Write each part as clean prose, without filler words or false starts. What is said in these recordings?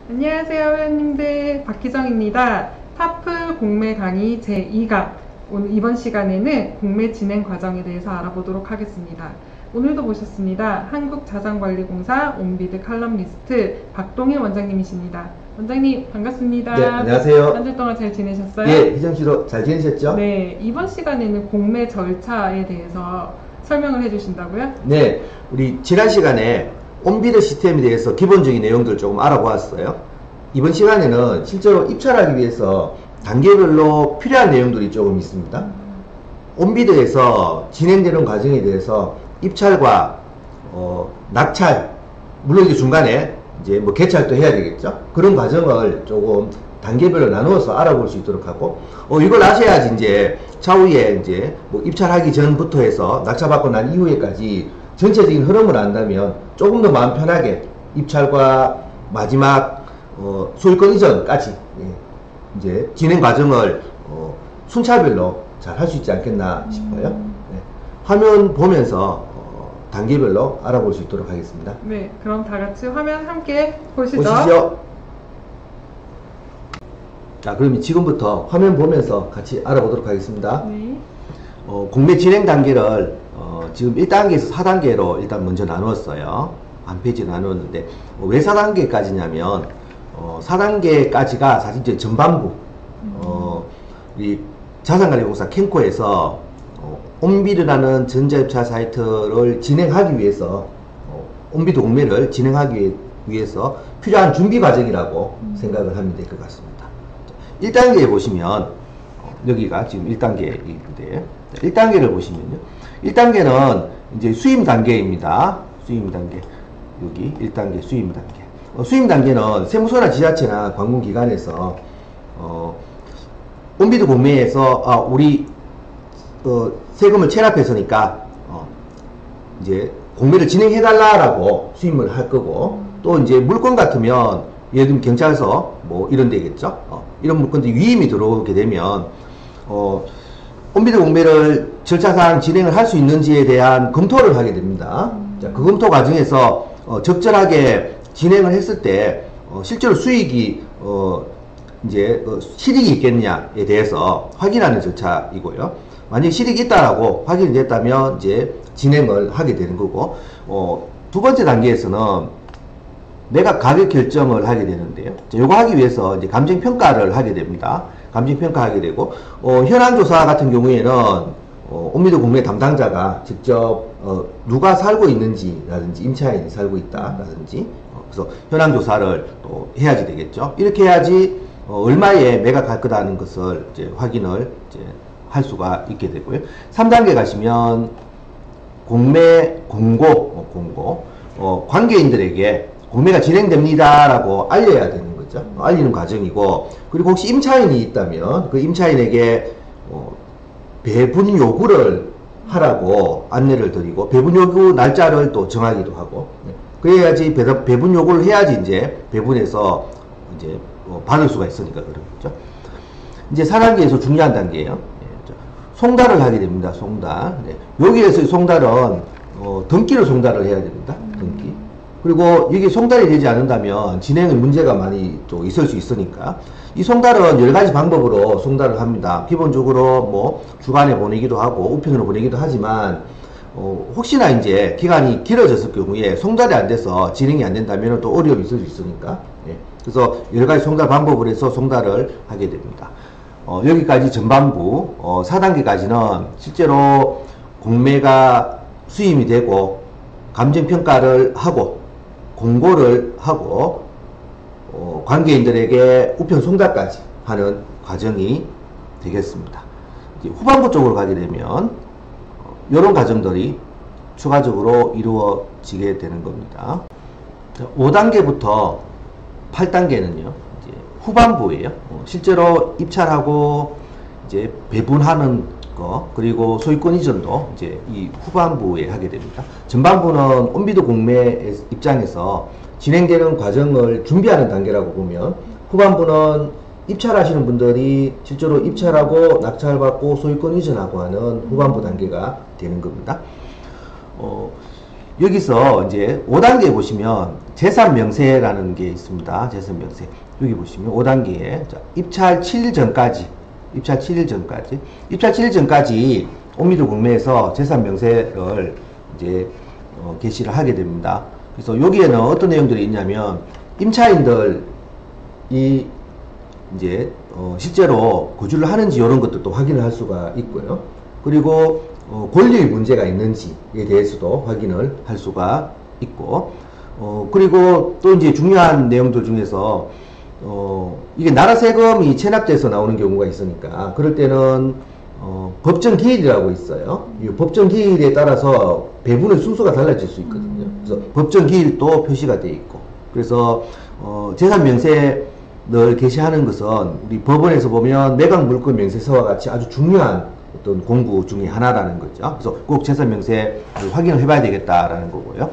안녕하세요, 회원님들. 박희정입니다. 타프 공매 강의 제2강. 오늘 이번 시간에는 공매 진행 과정에 대해서 알아보도록 하겠습니다. 오늘도 모셨습니다. 한국자산관리공사 온비드 칼럼니스트 박동일 원장님이십니다. 원장님, 반갑습니다. 네, 안녕하세요. 한 주 동안 잘 지내셨어요? 예, 희정씨도 잘 지내셨죠? 네, 이번 시간에는 공매 절차에 대해서 설명을 해주신다고요? 네, 우리 지난 시간에 온비드 시스템에 대해서 기본적인 내용들을 조금 알아보았어요. 이번 시간에는 실제로 입찰하기 위해서 단계별로 필요한 내용들이 조금 있습니다. 온비드에서 진행되는 과정에 대해서 입찰과 낙찰, 물론 이제 중간에 이제 뭐 개찰도 해야 되겠죠. 그런 과정을 조금 단계별로 나누어서 알아볼 수 있도록 하고, 이걸 아셔야지 이제 차후에 이제 뭐 입찰하기 전부터 해서 낙찰받고 난 이후에까지 전체적인 흐름을 안다면 조금 더 마음 편하게 입찰과 마지막 소유권 이전까지 이제 진행 과정을 순차별로 잘 할 수 있지 않겠나 싶어요. 네. 화면 보면서 단계별로 알아볼 수 있도록 하겠습니다. 네, 그럼 다 같이 화면 함께 보시죠. 보시죠. 자, 그럼 지금부터 화면 보면서 같이 알아보도록 하겠습니다. 네. 공매 진행 단계를 지금 1단계에서 4단계로 일단 먼저 나누었어요. 한 페이지 나누었는데, 왜 4단계까지냐면 4단계까지가 사실 이제 전반부 우리 자산관리공사 캔코에서 온비드라는 전자입찰 사이트를 진행하기 위해서 온비드 공매를 진행하기 위해서 필요한 준비 과정이라고 생각을 하면 될 것 같습니다. 1단계에 보시면 여기가 지금 1단계인데 1단계를 보시면요. 1단계는 이제 수임 단계입니다. 수임 단계. 여기 1단계 수임 단계. 수임 단계는 세무서나 지자체나 관공기관에서 온비드 공매에서 우리 세금을 체납했으니까 이제 공매를 진행해달라라고 수임을 할 거고, 또 이제 물건 같으면 예를 들면 경찰서 뭐 이런 데겠죠. 이런 물건들이 위임이 들어오게 되면 온비드 공매를 절차상 진행을 할 수 있는지에 대한 검토를 하게 됩니다. 자, 그 검토 과정에서 적절하게 진행을 했을 때 실제로 수익이 이제 실익이 있겠냐에 대해서 확인하는 절차이고요. 만약에 실익이 있다라고 확인이 됐다면 이제 진행을 하게 되는 거고, 두 번째 단계에서는 내가 가격 결정을 하게 되는데요. 요거 하기 위해서 이제 감정평가를 하게 됩니다. 감정평가하게 되고, 현황조사 같은 경우에는 온비드 공매 담당자가 직접 누가 살고 있는지라든지 임차인이 살고 있다라든지 그래서 현황조사를 또 해야지 되겠죠. 이렇게 해야지 얼마에 매각할 거다는 것을 이제 확인을 이제 할 수가 있게 되고요. 3단계 가시면 공매 공고, 관계인들에게 공매가 진행됩니다라고 알려야 되는 거죠. 알리는 과정이고, 그리고 혹시 임차인이 있다면 그 임차인에게 배분 요구를 하라고 안내를 드리고, 배분 요구 날짜를 또 정하기도 하고, 그래야지 배분 요구를 해야지 이제 배분해서 이제 받을 수가 있으니까 그렇죠. 이제 4단계에서 중요한 단계예요. 송달을 하게 됩니다. 송달. 네. 여기에서 송달은 등기를 송달을 해야 됩니다. 등기. 그리고 이게 송달이 되지 않는다면 진행에 문제가 많이 또 있을 수 있으니까 이 송달은 여러 가지 방법으로 송달을 합니다. 기본적으로 뭐 주간에 보내기도 하고 우편으로 보내기도 하지만 혹시나 이제 기간이 길어졌을 경우에 송달이 안 돼서 진행이 안 된다면 또 어려움이 있을 수 있으니까, 예. 그래서 여러 가지 송달 방법을 해서 송달을 하게 됩니다. 여기까지 전반부 4단계까지는 실제로 공매가 수임이 되고 감정평가를 하고 공고를 하고 관계인들에게 우편 송달까지 하는 과정이 되겠습니다. 이제 후반부 쪽으로 가게 되면 이런 과정들이 추가적으로 이루어지게 되는 겁니다. 5단계부터 8단계는요 이제 후반부예요. 실제로 입찰하고 이제 배분하는 거, 그리고 소유권 이전도 이제 이 후반부에 하게 됩니다. 전반부는 온비드 공매 입장에서 진행되는 과정을 준비하는 단계라고 보면, 후반부는 입찰하시는 분들이 실제로 입찰하고 낙찰받고 소유권 이전하고 하는 후반부 단계가 되는 겁니다. 여기서 이제 5단계에 보시면 재산명세라는 게 있습니다. 재산명세. 여기 보시면 5단계에 입찰 7일 전까지 입찰 7일 전까지 옴니도 국내에서 재산명세를 이제 개시를 하게 됩니다. 그래서 여기에는 어떤 내용들이 있냐면 임차인들이 이제 실제로 거주를 하는지 이런 것들도 확인을 할 수가 있고요. 그리고 권리의 문제가 있는지에 대해서도 확인을 할 수가 있고, 그리고 또 이제 중요한 내용들 중에서 이게 나라 세금이 체납돼서 나오는 경우가 있으니까 그럴 때는 법정 기일이라고 있어요. 이 법정 기일에 따라서 배분의 순서가 달라질 수 있거든요. 그래서 법정 기일도 표시가 되어 있고, 그래서 재산 명세를 개시하는 것은 우리 법원에서 보면 매각 물권 명세서와 같이 아주 중요한 어떤 공부 중에 하나라는 거죠. 그래서 꼭 재산 명세를 확인을 해봐야 되겠다라는 거고요.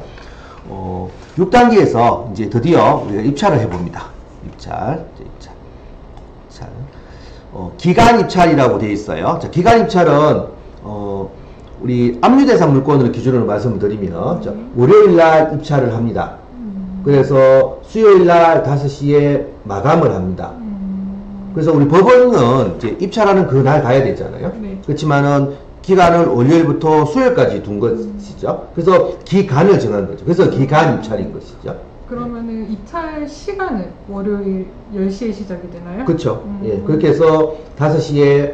6단계에서 이제 드디어 우리가 입찰을 해봅니다. 입찰. 기간 입찰이라고 되어 있어요. 자, 기간 입찰은 우리 압류대상 물건을 기준으로 말씀을 드리면 월요일날 입찰을 합니다. 그래서 수요일날 5시에 마감을 합니다. 그래서 우리 법원은 이제 입찰하는 그날 가야 되잖아요. 네. 그렇지만은 기간을 월요일부터 수요일까지 둔 것이죠. 그래서 기간을 정한 거죠. 그래서 기간 입찰인 것이죠. 그러면은 입찰 시간은 월요일 10시에 시작이 되나요? 그렇죠. 예, 그렇게 해서 5시에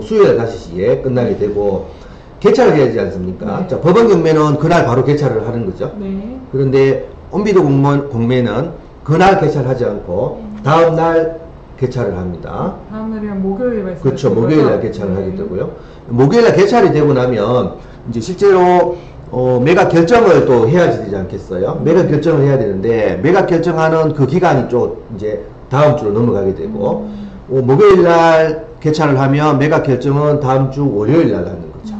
수요일 5시에 끝나게 되고 개찰을 해야 되지 않습니까? 네. 자, 법원 경매는 그날 바로 개찰을 하는 거죠. 네. 그런데 옴비도 공매는 그날 개찰하지 않고 다음 날 개찰을 합니다. 다음 날이면 목요일 말씀. 그렇죠. 목요일 날 개찰을 하게 되고요. 목요일 날 개찰이 되고 나면 이제 실제로 매각 결정을 또 해야지 되지 않겠어요? 매각 결정을 해야 되는데 매각 결정하는 그 기간이 좀 이제 다음 주로 넘어가게 되고 목요일 날 개찰을 하면 매각 결정은 다음 주 월요일 날 하는 거죠.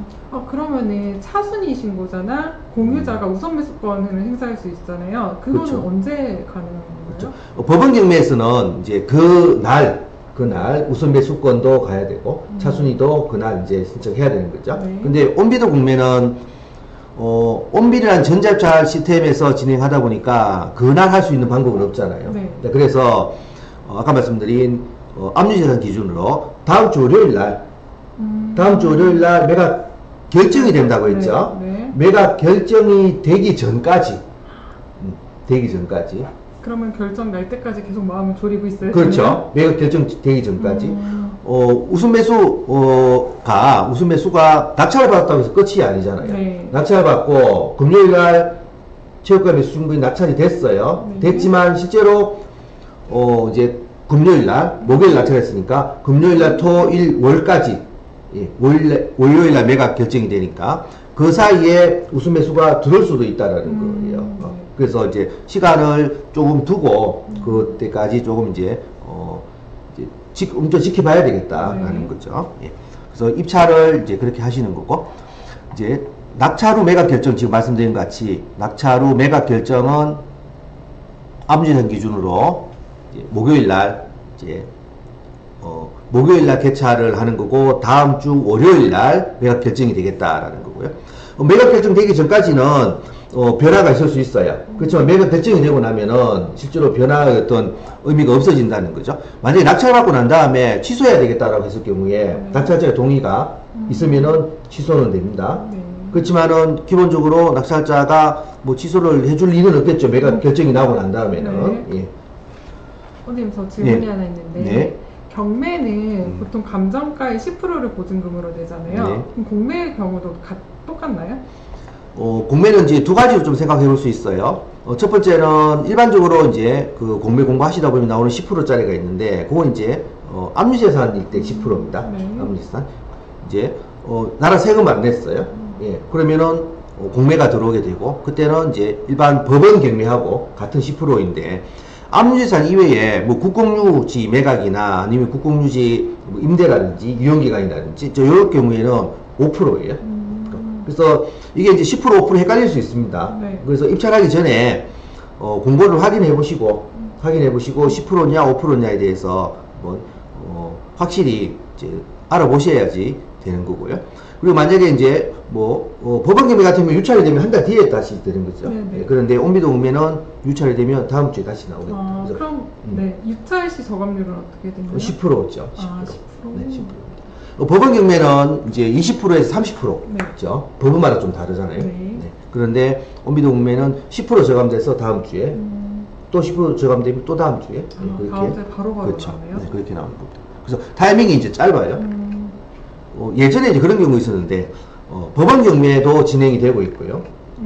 그러면은 차순위 신고자나 공유자가 우선 매수권을 행사할 수 있잖아요. 그거는 그렇죠. 언제 가능한 그렇죠. 건가요? 법원 경매에서는 이제 그날 우선 매수권도 가야 되고 차순위도 그날 이제 신청해야 되는 거죠. 네. 근데 온비도 공매는 온비라는 전자입찰 시스템에서 진행하다 보니까 그날 할 수 있는 방법은 없잖아요. 네. 그래서 아까 말씀드린 압류재산 기준으로 다음 주 월요일 날 매각 결정이 된다고 했죠. 네. 매각 결정이 되기 전까지 그러면 결정 날 때까지 계속 마음을 졸이고 있어요? 그렇죠. 매각 결정 되기 전까지 우선 매수가 낙찰을 받았다고 해서 끝이 아니잖아요. 네. 낙찰을 받고 금요일날 최고가 매수 신고인 낙찰이 됐어요. 네. 됐지만 실제로 이제 금요일날 목요일 낙찰했으니까 금요일날 토일 월까지 월요일날 매각 결정이 되니까 그 사이에 우선 매수가 들어올 수도 있다라는 거예요. 그래서 이제 시간을 조금 두고 그때까지 조금 이제 엄청 지켜봐야 되겠다라는 네. 거죠. 예. 그래서 입찰을 이제 그렇게 하시는 거고, 이제 낙찰 후 매각 결정, 지금 말씀드린 것 같이 낙찰 후 매각 결정은 압류재산 기준으로 이제 목요일 날 개찰을 하는 거고, 다음 주 월요일 날 매각 결정이 되겠다라는 거고요. 매각 결정 되기 전까지는 변화가 있을 수 있어요. 그렇지만 매각 결정이 되고 나면은 실제로 변화의 어떤 의미가 없어진다는 거죠. 만약에 낙찰 받고 난 다음에 취소해야 되겠다라고 했을 경우에 낙찰자의 동의가 있으면은 취소는 됩니다. 네. 그렇지만은 기본적으로 낙찰자가 뭐 취소를 해줄 일은 없겠죠. 매각 결정이 나고 난 다음에는. 네. 예. 선생님, 저 질문이 네. 하나 있는데 네. 경매는 보통 감정가의 10%를 보증금으로 내잖아요. 네. 그럼 공매의 경우도 똑같나요? 공매는 이제 두 가지로 좀 생각해 볼 수 있어요. 첫 번째는 일반적으로 이제 그 공매 공부하시다 보면 나오는 10%짜리가 있는데, 그건 이제 압류재산일 때 10%입니다. 네. 압류재산. 이제 나라 세금 안 냈어요. 예. 그러면은 공매가 들어오게 되고, 그때는 이제 일반 법원 경매하고 같은 10%인데, 압류재산 이외에 뭐 국공유지 매각이나 아니면 국공유지 뭐 임대라든지 유용기간이라든지 이럴 경우에는 5%예요. 그래서 이게 이제 10% 5% 헷갈릴 수 있습니다. 네. 그래서 입찰하기 전에 공고를 확인해 보시고 10%냐 5%냐에 대해서 확실히 이제 알아보셔야지 되는 거고요. 그리고 만약에 이제 법원 경매 같은 경우 유찰이 되면 한 달 뒤에 다시 되는 거죠. 네네. 그런데 온비도 경매는 유찰이 되면 다음 주에 다시 나오겠다. 아, 그래서 그럼 네, 유찰 시 저감률은 어떻게 되나요? 10%죠. 10%. 아, 10%. 네, 10%. 법원 경매는 이제 20%에서 30%죠. 네. 법원마다 좀 다르잖아요. 네. 그런데 온비도 경매는 10% 저감돼서 다음 주에 또 10% 저감되면 또 다음 주에 그렇게 다음 주에 바로바로 그렇죠. 나오네요. 네, 그렇게 나오는 겁니다. 그래서 타이밍이 이제 짧아요. 예전에 이제 그런 경우 있었는데 법원 경매도 진행이 되고 있고요.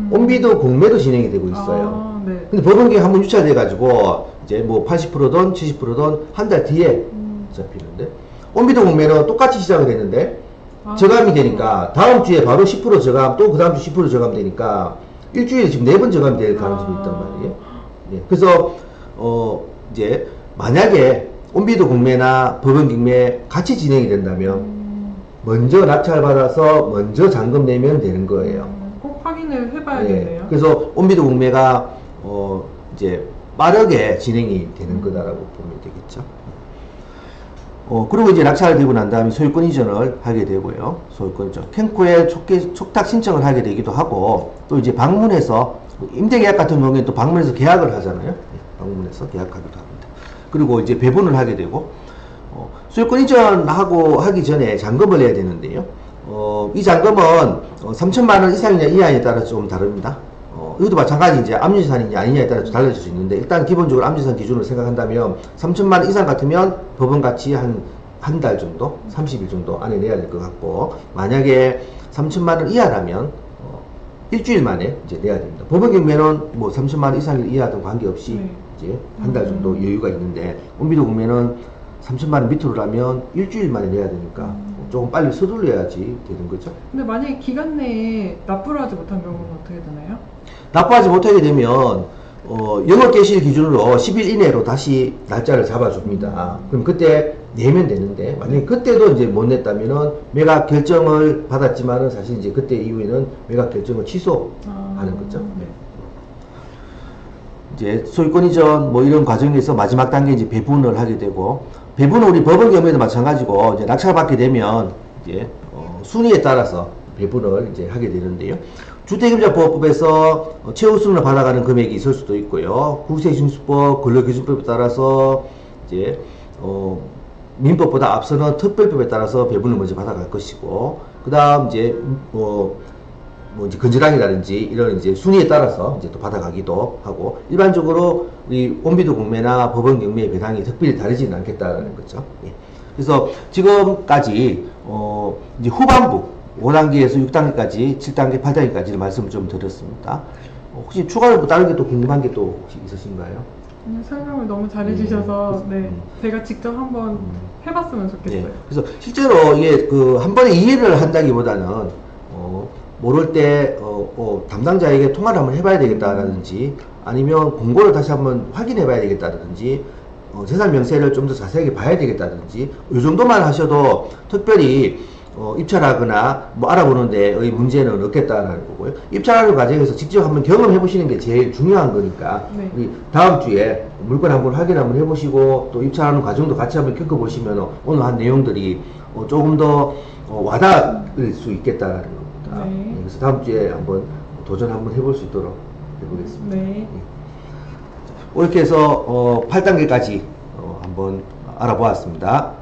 온비도 공매도 진행이 되고 있어요. 아, 네. 근데 법원 경매 한번 유찰돼 가지고 이제 뭐 80%든 70%든 한 달 뒤에 잡히는데 온비도 공매는 똑같이 시작을 했는데 저감이 되니까 다음 주에 바로 10% 저감 또 그 다음 주 10% 저감 되니까 일주일에 지금 4번 저감이 될 가능성이 있단 말이에요. 네. 그래서 이제 만약에 온비도 공매나 법원 경매 같이 진행이 된다면 먼저 낙찰받아서 먼저 잔금 내면 되는 거예요. 꼭 확인을 해봐야겠네요. 그래서 온비도 공매가 이제 빠르게 진행이 되는 거다라고 보면 되겠죠. 그리고 이제 낙찰을 되고 난 다음에 소유권 이전을 하게 되고요. 소유권 이전. 캠코에 촉탁 신청을 하게 되기도 하고, 또 이제 방문해서, 임대계약 같은 경우에는 또 방문해서 계약을 하잖아요. 방문해서 계약하기도 합니다. 그리고 이제 배분을 하게 되고, 소유권 이전하고 하기 전에 잔금을 내야 되는데요. 이 잔금은 3천만 원 이상이냐 이하에 따라 좀 다릅니다. 이것도 마찬가지 이제 압류재산이냐 아니냐에 따라 달라질 수 있는데 일단 기본적으로 압류재산 기준으로 생각한다면 3천만 원 이상 같으면 법원같이 한 달 정도, 30일 정도 안에 내야 될 것 같고 만약에 3천만 원 이하라면 일주일 만에 이제 내야 됩니다. 법원 경매는 뭐 3천만 원 이상 이하든 관계없이 이제 한 달 정도 여유가 있는데 온비도 경매는 3천만 원 밑으로라면 일주일 만에 내야 되니까 조금 빨리 서둘러야지 되는 거죠. 근데 만약에 기간 내에 납부를 하지 못한 경우는 어떻게 되나요? 납부하지 못하게 되면 영업 개시일 기준으로 10일 이내로 다시 날짜를 잡아줍니다. 그럼 그때 내면 되는데 만약에 그때도 이제 못 냈다면은 매각 결정을 받았지만은 사실 이제 그때 이후에는 매각 결정을 취소하는 거죠. 네. 이제 소유권 이전 뭐 이런 과정에서 마지막 단계 이제 배분을 하게 되고 배분은 우리 법원 경우에도 마찬가지고 이제 낙찰받게 되면 이제 순위에 따라서 배분을 이제 하게 되는데요. 주택임대보호법에서 최우선으로 받아가는 금액이 있을 수도 있고요. 국세징수법, 근로기준법에 따라서 이제 민법보다 앞서는 특별법에 따라서 배분을 먼저 받아갈 것이고, 그 다음 이제 이제 건재량이라든지 이런 이제 순위에 따라서 이제 또 받아가기도 하고, 일반적으로 우리 온비도 공매나 법원 경매의 배당이 특별히 다르지는 않겠다라는 거죠. 예. 그래서 지금까지 이제 후반부 5단계에서 6단계까지 7단계 8단계까지를 말씀을 좀 드렸습니다. 혹시 추가로 뭐 다른 게 또 궁금한 게 또 혹시 있으신가요? 설명을 너무 잘해주셔서 제가 직접 한번 해봤으면 좋겠어요. 그래서 실제로 이게 한 번에 이해를 한다기보다는 모를 때 담당자에게 통화를 한번 해봐야 되겠다라든지 아니면 공고를 다시 한번 확인해 봐야 되겠다라든지 재산 명세를 좀 더 자세하게 봐야 되겠다든지 이 정도만 하셔도 특별히 입찰하거나 뭐 알아보는 데의 문제는 없겠다라는 거고요. 입찰하는 과정에서 직접 한번 경험해 보시는 게 제일 중요한 거니까 우리 다음 주에 물건 한번 확인 한번 해보시고 또 입찰하는 과정도 같이 한번 겪어보시면 오늘 한 내용들이 조금 더 와닿을 수 있겠다라는 겁니다. 그래서 다음 주에 한번 도전 한번 해볼 수 있도록 해보겠습니다. 이렇게 해서 8단계까지 한번 알아보았습니다.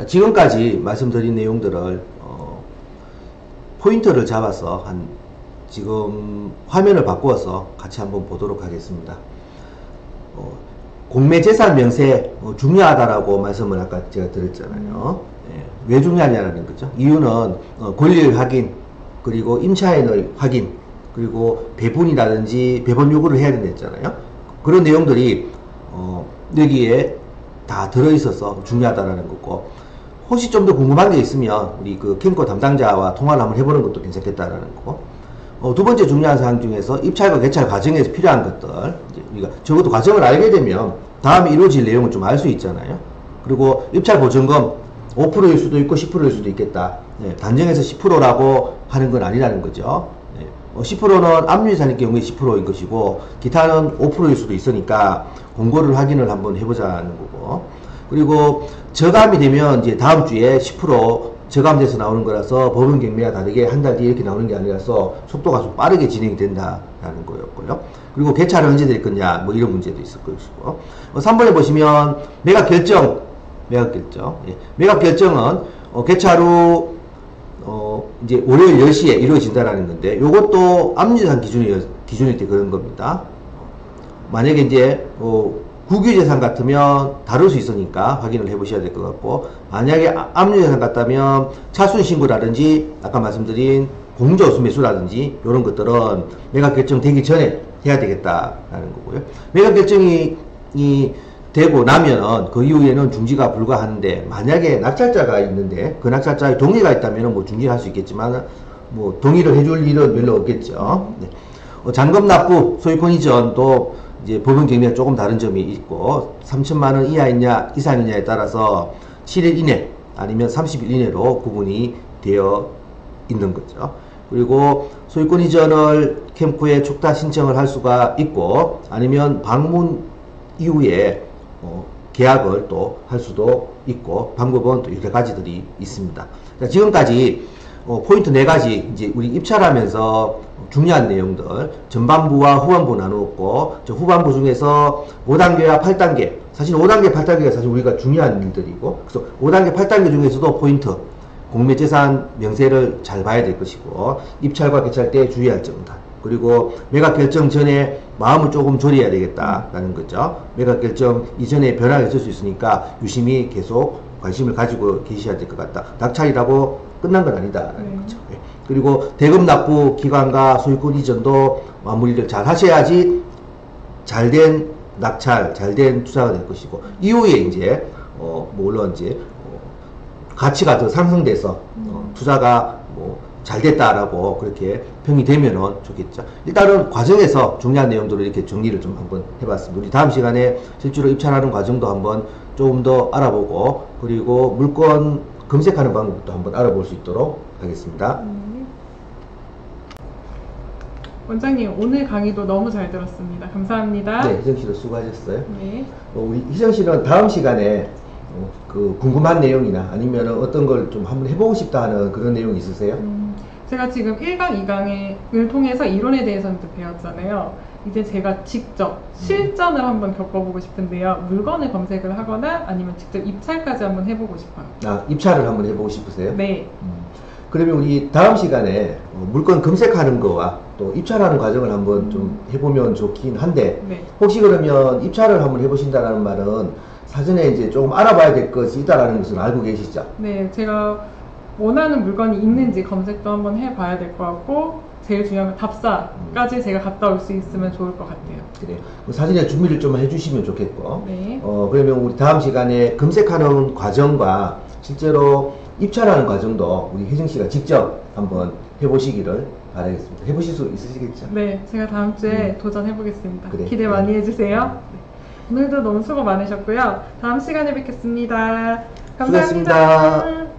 지금까지 말씀드린 내용들을 포인트를 잡아서 지금 화면을 바꾸어서 같이 한번 보도록 하겠습니다. 공매 재산 명세 중요하다라고 말씀을 아까 제가 드렸잖아요. 왜 중요하냐는 거죠. 이유는 권리의 확인, 그리고 임차인의 확인, 그리고 배분이라든지 배분 요구를 해야 된다 했잖아요. 그런 내용들이 여기에 다 들어있어서 중요하다라는 거고, 혹시 좀 더 궁금한 게 있으면 우리 캠코 담당자와 통화를 한번 해보는 것도 괜찮겠다라는 거고, 두 번째 중요한 사항 중에서 입찰과 개찰 과정에서 필요한 것들, 이제 우리가 적어도 과정을 알게 되면 다음에 이루어질 내용을 좀 알 수 있잖아요. 그리고 입찰 보증금 5%일 수도 있고 10%일 수도 있겠다. 단정해서 10%라고 하는 건 아니라는 거죠. 10%는 압류재산일 경우에 10%인 것이고 기타는 5%일 수도 있으니까 공고를 확인을 한번 해보자는 거고, 그리고 저감이 되면 이제 다음 주에 10% 저감돼서 나오는 거라서 법원 경매와 다르게 한 달 뒤에 이렇게 나오는 게 아니라서 속도가 좀 빠르게 진행이 된다라는 거였고요. 그리고 개찰은 언제 될 거냐, 뭐 이런 문제도 있을 것이고. 3번에 보시면 매각 결정. 예. 매각 결정은 개찰 후 이제 월요일 10시에 이루어진다라는 건데, 요것도 압류재산 기준일 때 그런 겁니다. 만약에 이제 국유재산 같으면 다룰 수 있으니까 확인을 해 보셔야 될 것 같고, 만약에 압류재산 같다면 차순신고라든지 아까 말씀드린 공정우수 매수라든지 이런 것들은 매각 결정되기 전에 해야 되겠다라는 거고요. 매각 결정이 되고 나면 그 이후에는 중지가 불가하는데, 만약에 낙찰자가 있는데 그 낙찰자의 동의가 있다면 뭐 중지를 할 수 있겠지만 뭐 동의를 해줄 일은 별로 없겠죠. 네. 잔금 납부, 소유권 이전도 이제 법원 경매와 조금 다른 점이 있고, 3천만 원 이하이냐 이상이냐에 따라서 7일 이내 아니면 30일 이내로 구분이 되어 있는 거죠. 그리고 소유권 이전을 캠코에 촉탁 신청을 할 수가 있고, 아니면 방문 이후에 계약을 또 할 수도 있고, 방법은 또 여러 가지들이 있습니다. 자, 지금까지 포인트 4가지 이제 우리 입찰하면서 중요한 내용들 전반부와 후반부 나누었고, 저 후반부 중에서 5단계와 8단계, 사실 5단계 8단계가 사실 우리가 중요한 일들이고, 그래서 5단계 8단계 중에서도 포인트 공매재산 명세를 잘 봐야 될 것이고, 입찰과 개찰 때 주의할 점들, 그리고 매각 결정 전에 마음을 조금 졸여야 되겠다라는 거죠. 매각 결정 이전에 변화가 있을 수 있으니까 유심히 계속 관심을 가지고 계셔야 될 것 같다. 낙찰이라고 끝난 건 아니다라는 거죠. 네. 그리고 대금 납부 기간과 소유권 이전도 마무리를 잘 하셔야지 잘된 낙찰, 잘된 투자가 될 것이고, 이후에 이제 물론 이제 가치가 더 상승돼서 투자가 잘 됐다라고 그렇게 평이 되면은 좋겠죠. 일단은 과정에서 중요한 내용들을 이렇게 정리를 좀 한번 해봤습니다. 우리 다음 시간에 실제로 입찰하는 과정도 한번 조금 더 알아보고, 그리고 물건 검색하는 방법도 한번 알아볼 수 있도록 하겠습니다. 원장님, 오늘 강의도 너무 잘 들었습니다. 감사합니다. 네, 희정 씨도 수고하셨어요. 네. 우리 희정 씨는 다음 시간에 그 궁금한 내용이나 아니면 어떤 걸 좀 한번 해보고 싶다 하는 그런 내용 있으세요? 제가 지금 1강, 2강을 통해서 이론에 대해서는 배웠잖아요. 이제 제가 직접 실전을 한번 겪어보고 싶은데요. 물건을 검색을 하거나 아니면 직접 입찰까지 한번 해보고 싶어요. 아, 입찰을 한번 해보고 싶으세요? 네. 그러면 우리 다음 시간에 물건 검색하는 거와 또 입찰하는 과정을 한번 좀 해보면 좋긴 한데, 네. 혹시 그러면 입찰을 한번 해보신다는 말은 사전에 이제 조금 알아봐야 될 것이 있다라는 것을 알고 계시죠? 네, 제가 원하는 물건이 있는지 검색도 한번 해봐야 될 것 같고, 제일 중요한 건 답사까지 제가 갔다 올 수 있으면 좋을 것 같아요. 그래요. 사전에 준비를 좀 해주시면 좋겠고, 네. 그러면 우리 다음 시간에 검색하는 과정과 실제로 입찰하는 과정도 우리 혜정 씨가 직접 한번 해보시기를 바라겠습니다. 해보실 수 있으시겠죠? 네, 제가 다음 주에 도전해보겠습니다. 그래. 기대 많이 해주세요. 네. 오늘도 너무 수고 많으셨고요. 다음 시간에 뵙겠습니다. 감사합니다. 수고하셨습니다.